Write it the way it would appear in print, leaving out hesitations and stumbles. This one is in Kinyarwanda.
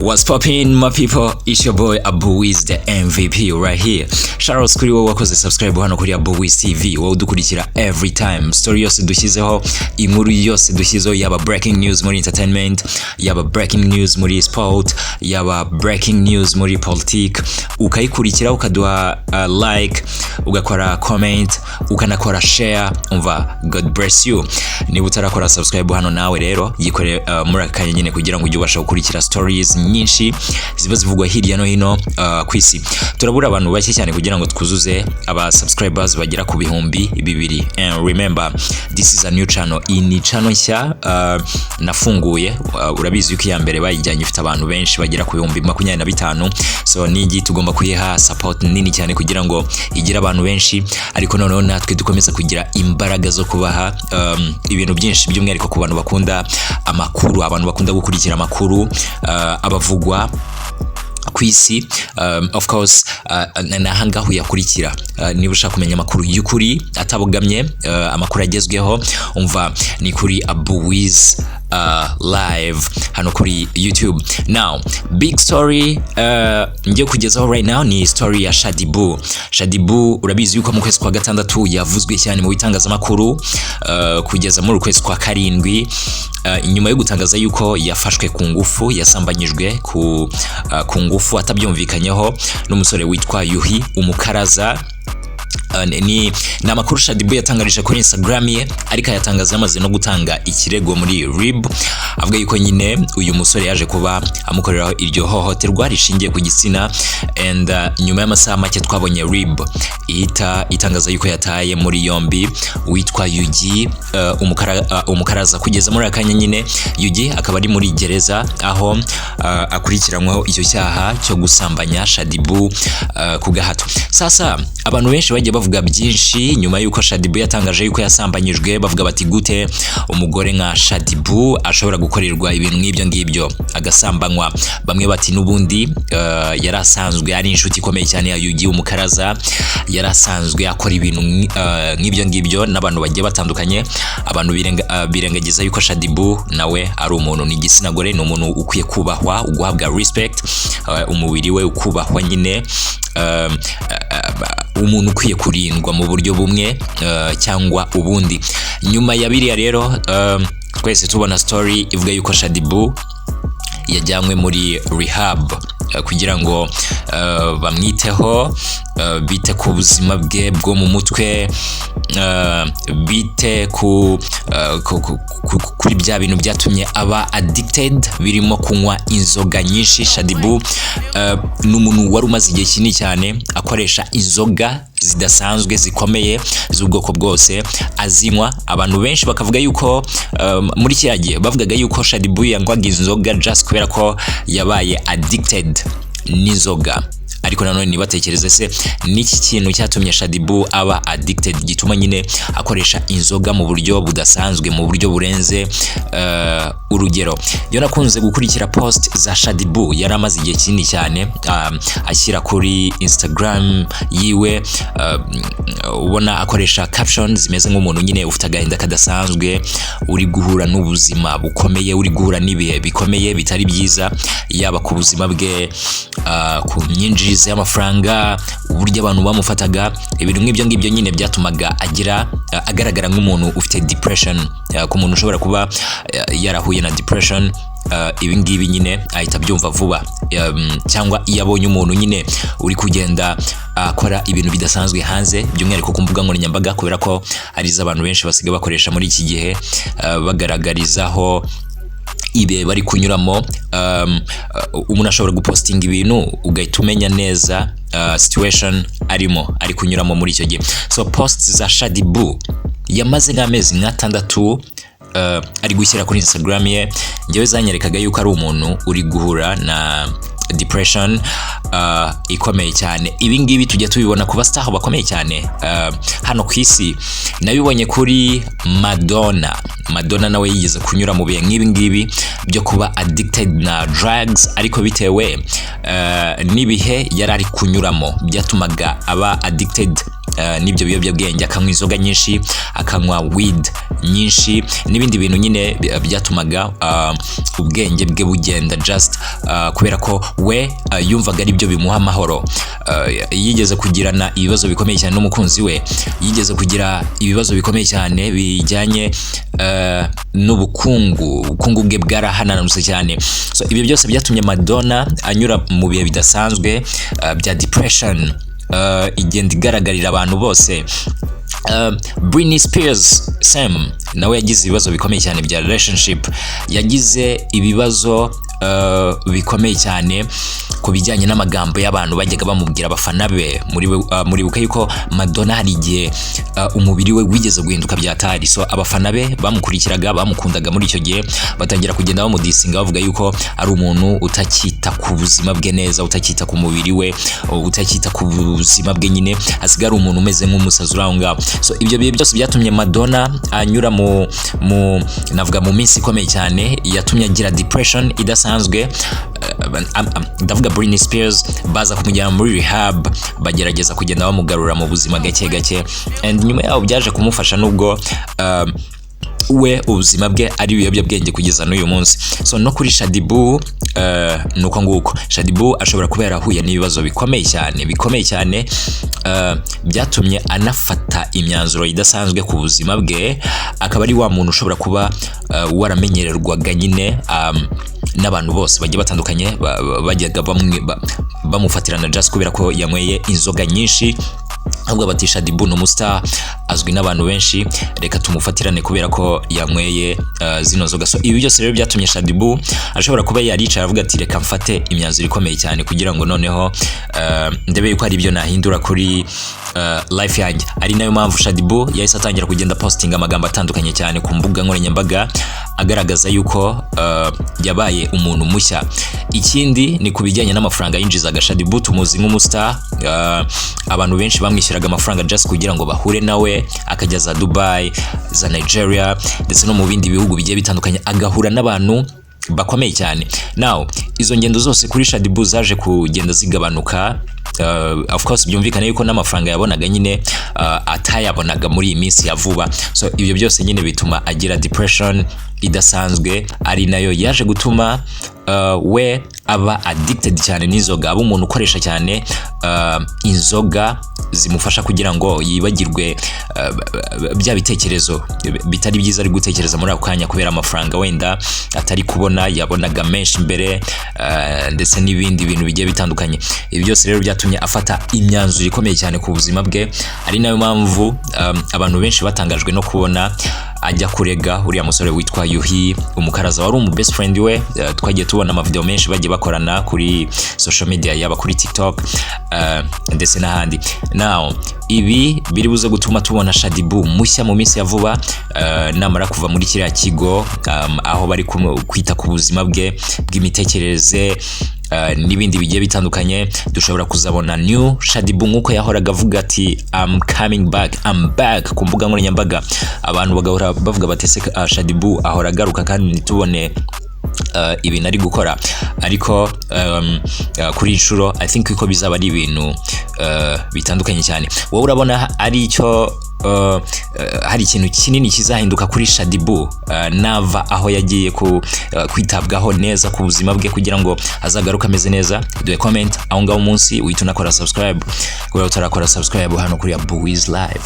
What's poppin', my people? It's your boy Abu is the MVP right here. Shoutouts kuri wowe wakoze subscribe hano kuri Abu TV. Wowe udukurikira every time. Story yose dushyizeho, inkuru yose dushyizeho, yaba breaking news muri entertainment, yaba breaking news muri sport, yaba breaking news muri politique. Ukayikurikira ukaduha like, ugakora comment, ukanakora share. Umva, God bless you. Niba utarakora subscribe hano nawe rero yikore muri akanya nyine kugira ngo ujye ubasha gukurikira stories nyinshi ziba zivugwa hirya no hino kwisi. Turabura abantu bake cyane kugira ngo twuzuze aba subscribers bagera ku bihumbi 200. And remember, this is a new channel. Ini channel nshya nafunguye. Urabizi yuko ya mbere bayijyanye ifite abantu benshi bagera ku bihumbi 25. So nigi tugomba kuyiha support nini cyane kugira ngo igira abantu benshi, ariko noneho natwe dukomeza kugira imbaraga zo kubaha ibintu byinshi by'umwihariko ku bantu bakunda amakuru, abantu bakunda gukurikira amakuru abavugwa kwisi. Of course nahanga huyakurikira niba ushaka kumenya amakuru y'ukuri atabogamye, amakuru agezweho, umva ni kuri Abu live hano kuri YouTube. Now big story ngiye kugezaho right now ni story ya Shaddy Boo. Shaddy Boo urabizi yuko mu kwezi kwa gatandatu yavuzwe cyane mu bitangazamakuru kugeza muri kwezi kwa karindwi, inyuma yo gutangaza yuko yafashwe ku ngufu, yasambanyijwe ku ngufu atabyumvikanyeho n'umusore witwa Yuhi umukaraza. Ni amakuru Shaddy Boo yatangarije kuri Instagram ye, ariko yatangaza amaze no gutanga ikirego muri RIB, avuga yuko nyine uyu musore yaje kuba amukoreraho iryo hohoterwa rishingiye ku gitsina. And nyuma y'amasaha make twabonye RIB ihita itangaza yuko yataye muri yombi witwa Yugi umukaraza. Kugeza muri akanya nyine Yugi akaba ari muri gereza, aho akurikiranyweho icyo cyaha cyo gusambanya Shaddy Boo ku gahato. Sasa abantu benshi bagiye bavuga byinshi nyuma yuko Shaddy Boo yatangaje yuko yasambanyijwe. Bavuga bati gute umugore nka Shaddy Boo ashobora gukorerwa ibintu nk'ibyo ngibyo agasambanywa. Bamwe bati nubundi yarasanzwe ari inshuti ikomeye cyane ya Yugi umukaraza, yarasanzwe akora ibintu nk'ibyo ngibyo n'abantu bagiye batandukanye. Abantu birengagiza yuko Shaddy Boo nawe ari umuntu, ni igitsina gore, ni umuntu ukwiye kubahwa, uguhabwa respect, umubiri we ukubahwa nyine, umuntu ukwiye kurindwa mu buryo bumwe cyangwa ubundi. Nyuma ya biriya rero twese tubona story ivuga yuko Shaddy Boo yajyanywe muri rehab kugira ngo bamwiteho, bite ku buzima bwe bwo mu mutwe, bite kuri bya bintu byatumye aba addicted, birimo kunywa inzoga nyinshi. Shaddy Boo n'umuntu wari umaze igihe kinini cyane akoresha inzoga zidasanzwe zikomeye z'ubwoko bwose azinywa. Abantu benshi bakavuga yuko muri kiyagiye bavugaga yuko Shaddy Boo yangwaga inzoga just kubera ko yabaye addicted n'inzoga. Ariko nanone nibatekereze se niki kintu cyatumye Shaddy Boo aba addicted gituma nyine akoresha inzoga mu buryo budasanzwe, mu buryo burenze urugero. Yo nakunze gukurikira post za Shaddy Boo, yari amaze igihe kinini cyane ashyira kuri Instagram yiwe, ubona akoresha captions zimeze nk'umuntu nyine ufite agahinda kadasanzwe, uri guhura n'ubuzima bukomeye, uri guhura n'ibihe bikomeye bitari byiza, yaba ku buzima bwe, ku myinjirize y'amafaranga, uburyo abantu bamufataga, ibintu nk'ibyo ngibyo nyine byatumaga agaragara nk'umuntu ufite depression, ku muntu ushobora kuba yarahuye na depression. Ibi ngibi nyine ahita byumva vuba, cyangwa iyo abonye umuntu nyine uri kugenda akora ibintu bidasanzwe hanze, by'umwihariko ku mbuga nkoranyambaga, kubera ko arizo abantu benshi basigaye bakoresha muri iki gihe, bagaragarizaho ibe bari kunyuramo. Umuntu ashobora gupostinga ibintu ugahita umenya neza situation ari kunyuramo muri icyo gihe. So posts za Shaddy Boo yamaze nk'amezi nk'atandatu ari gushyira kuri Instagram ye, njyewe zanyerekaga yuko ari umuntu uri guhura na depression ikomeye cyane. Ibi ngibi tujya tubibona ku bastar bakomeye cyane hano ku isi. Nabibonye kuri Madonna nawe yigeze kunyura mu bihe nk'ibi ngibi byo kuba addicted na drugs, ariko bitewe n'ibihe yari ari kunyuramo byatumaga aba addicted n'ibyo biyobyabwenge, akanywa inzoga nyinshi, akanywa weed nyinshi n'ibindi bintu nyine byatumaga ubwenge bwe bugenda just kubera ko we yumvaga ari byo bimuha amahoro. Yigeze kugirana ibibazo bikomeye cyane n'umukunzi we, yigeze kugira ibibazo bikomeye cyane bijyanye n'ubukungu bwe bwarahananutse cyane. So ibyo byose byatumye Madonna anyura mu bihe bidasanzwe bya depression igenda igaragarira abantu bose. Britney Spears Sam nawe yagize ibibazo bikomeye cyane bya relationship, yagize ibibazo bikomeye cyane ku bijyanye n'amagambo y'abantu bajyaga bamubwira abafana be. Muri buka yuko Madonna hari igihe umubiri we wigeze guhinduka byatari, so abafana be bamukurikiraga bamukundaga muri icyo gihe batangira kugenda bamudisinga bavuga yuko ari umuntu utakita ku buzima bwe neza, utakita ku mubiri we, utakita ku buzima bwe, nyine asigara umuntu umeze nk'umusazi uraho ngaho. So ibyo bihe byose byatumye Madonna anyura navuga mu minsi ikomeye cyane, yatumye agira depression idasanzwe. Ndavuga Britney Spears baza kumujyana muri rehab, bagerageza kugenda bamugarura mu buzima gake gake, and nyuma yaho byaje kumufasha nubwo we ubuzima bwe ari ibiyobyabwenge kugeza n'uyu munsi. So no kuri Shaddy Boo nuko nguko Shaddy Boo ashobora kuba yarahuye n'ibibazo bikomeye cyane byatumye anafata imyanzuro idasanzwe ku buzima bwe. Akaba ari wa muntu ushobora kuba waramenyererwaga nyine n'abantu bose bagiye batandukanye bajyaga bamufatirana just kubera ko yanyweye inzoga nyinshi. Ahubwo bati Shaddy Boo n'umustar azwi n'abantu benshi, reka tumufatirane kubera ko yanyweye zino nzoga. So ibi byose rero byatumye Shaddy Boo ashobora kuba yaricara avuga ati reka mfate imyanzuro ikomeye cyane kugira ngo noneho ndebe yuko hari ibyo nahindura kuri life yanjye. Ari nayo mpamvu Shaddy Boo yahise atangira kugenda posting amagambo atandukanye cyane ku mbuga nkoranyambaga agaragaza yuko yabaye umuntu mushya. Ikindi ni kubijyanye n'amafaranga yinjizaga. Shaddy Boo tumuzi nk'umustar, abantu benshi bamwishyuraga amafaranga just kugira ngo bahure nawe, akajya za Dubai, za Nigeria ndetse no mu bindi bihugu bigiye bitandukanye agahura n'abantu bakomeye cyane. Now izo ngendo zose kuri Shaddy Boo zaje kugenda zigabanuka. Of course byumvikana yuko n'amafaranga yabonaga nyine atayabonaga muri iyi minsi ya vuba. So ibyo byose nyine bituma agira depression idasanzwe, ari nayo yaje gutuma we aba addicted cyane n'inzoga, aba umuntu ukoresha cyane inzoga zimufasha kugira ngo yibagirwe bya bitekerezo bitari byiza ari gutekereza muri ako kanya kubera amafaranga wenda atari kubona yabonaga mensh imbere, ndetse n'ibindi bintu bigiye bitandukanye. Ibi byose rero byatumye afata imyanzuro ikomeye cyane ku buzima bwe. Ari nayo mpamvu abantu benshi batangajwe no kubona ajya kurega uriya musore witwa Yuhi umukaraza wari umu best friend we. Twagiye tubona amavideo menshi bagiye bakorana kuri social media, yaba kuri TikTok ndetse n'ahandi. Now ibi biri buze gutuma tubona Shaddy Boo mushya mu minsi ya vuba, namara kuva muri kiriya kigo aho bari kwita ku buzima bwe bw'imitekerereze n'ibindi bigiye bitandukanye. Dushobora kuzabona new Shaddy Boo nkuko yahoraga avuga ati I'm coming back, I'm back ku mbuga nkoranyambaga. Abantu bagahora bavuga batese Shaddy Boo ahora agaruka kandi nitubone ibintu ari gukora. Ariko kuri inshuro I think ko bizaba ari ibintu bitandukanye cyane. Wowe urabona ari icyo hari ikintu kinini kizahinduka kuri Shaddy Boo nava aho yagiye kwitabwaho neza ku buzima bwe kugira ngo azagaruka ameze neza? Duhe comment aho ngaho munsi, uhita unakora subscribe kubera utarakora subscribe hano kuri Boo is live.